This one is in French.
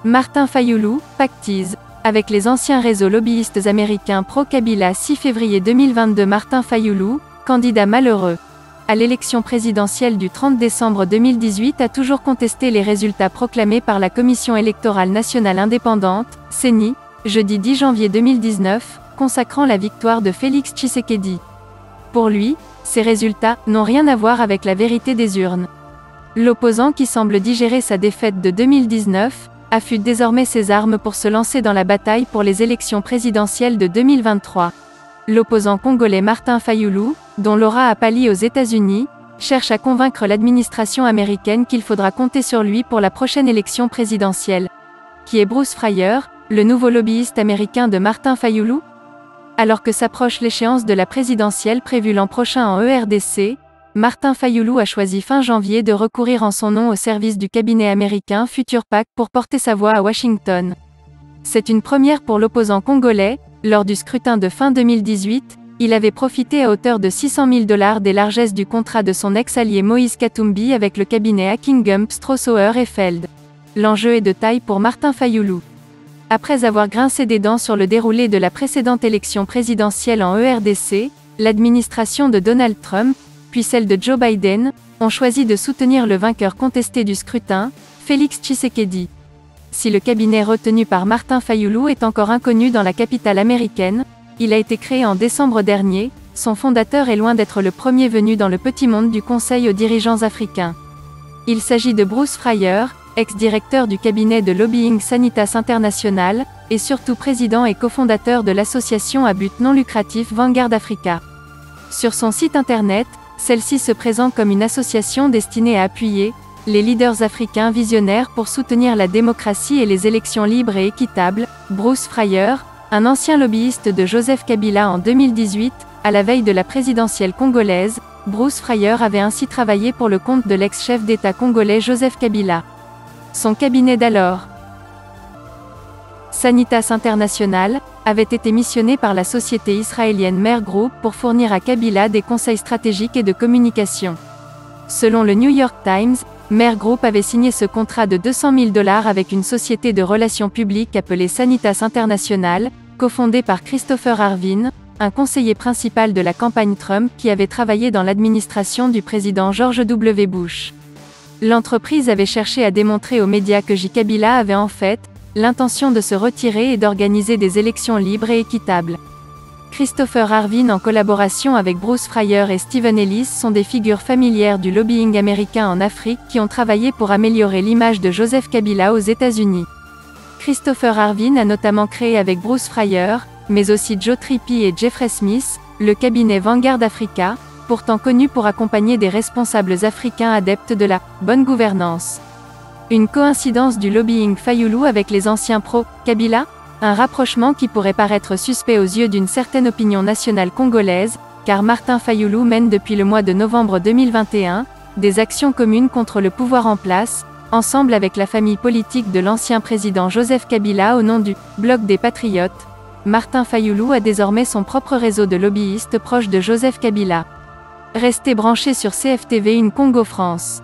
Martin Fayoulou, pactise avec les anciens réseaux lobbyistes américains pro-Kabila. 6 février 2022. Martin Fayoulou, candidat malheureux à l'élection présidentielle du 30 décembre 2018, a toujours contesté les résultats proclamés par la Commission électorale nationale indépendante, CENI, jeudi 10 janvier 2019, consacrant la victoire de Félix Tshisekedi. Pour lui, ces résultats n'ont rien à voir avec la vérité des urnes. L'opposant, qui semble digérer sa défaite de 2019, affûte désormais ses armes pour se lancer dans la bataille pour les élections présidentielles de 2023. L'opposant congolais Martin Fayoulou, dont l'aura a pâli aux États-Unis, cherche à convaincre l'administration américaine qu'il faudra compter sur lui pour la prochaine élection présidentielle. Qui est Bruce Fryer, le nouveau lobbyiste américain de Martin Fayoulou? Alors que s'approche l'échéance de la présidentielle prévue l'an prochain en ERDC, Martin Fayoulou a choisi fin janvier de recourir en son nom au service du cabinet américain Future PAC pour porter sa voix à Washington. C'est une première pour l'opposant congolais. Lors du scrutin de fin 2018, il avait profité à hauteur de $600 000 des largesses du contrat de son ex-allié Moïse Katumbi avec le cabinet Hacking Strauss-Sauer et Feld. L'enjeu est de taille pour Martin Fayoulou. Après avoir grincé des dents sur le déroulé de la précédente élection présidentielle en ERDC, l'administration de Donald Trump, puis celle de Joe Biden, ont choisi de soutenir le vainqueur contesté du scrutin, Félix Tshisekedi. Si le cabinet retenu par Martin Fayoulou est encore inconnu dans la capitale américaine, il a été créé en décembre dernier. Son fondateur est loin d'être le premier venu dans le petit monde du conseil aux dirigeants africains. Il s'agit de Bruce Fryer, ex-directeur du cabinet de lobbying Sanitas International, et surtout président et cofondateur de l'association à but non lucratif Vanguard Africa. Sur son site internet, celle-ci se présente comme une association destinée à appuyer les leaders africains visionnaires pour soutenir la démocratie et les élections libres et équitables. Bruce Fryer, un ancien lobbyiste de Joseph Kabila en 2018, à la veille de la présidentielle congolaise, Bruce Fryer avait ainsi travaillé pour le compte de l'ex-chef d'État congolais Joseph Kabila. Son cabinet d'alors, Sanitas International, avait été missionné par la société israélienne Mer Group pour fournir à Kabila des conseils stratégiques et de communication. Selon le New York Times, Mer Group avait signé ce contrat de $200 000 avec une société de relations publiques appelée Sanitas International, cofondée par Christopher Harvin, un conseiller principal de la campagne Trump qui avait travaillé dans l'administration du président George W. Bush. L'entreprise avait cherché à démontrer aux médias que Kabila avait en fait l'intention de se retirer et d'organiser des élections libres et équitables. Christopher Harvin, en collaboration avec Bruce Fryer et Stephen Ellis, sont des figures familières du lobbying américain en Afrique qui ont travaillé pour améliorer l'image de Joseph Kabila aux États-Unis. Christopher Harvin a notamment créé avec Bruce Fryer, mais aussi Joe Trippi et Jeffrey Smith, le cabinet Vanguard Africa, pourtant connu pour accompagner des responsables africains adeptes de la bonne gouvernance. Une coïncidence du lobbying Fayoulou avec les anciens pro-Kabila? Un rapprochement qui pourrait paraître suspect aux yeux d'une certaine opinion nationale congolaise, car Martin Fayoulou mène depuis le mois de novembre 2021 des actions communes contre le pouvoir en place, ensemble avec la famille politique de l'ancien président Joseph Kabila au nom du Bloc des Patriotes. Martin Fayoulou a désormais son propre réseau de lobbyistes proches de Joseph Kabila. Restez branchés sur CFTV 1 Congo France.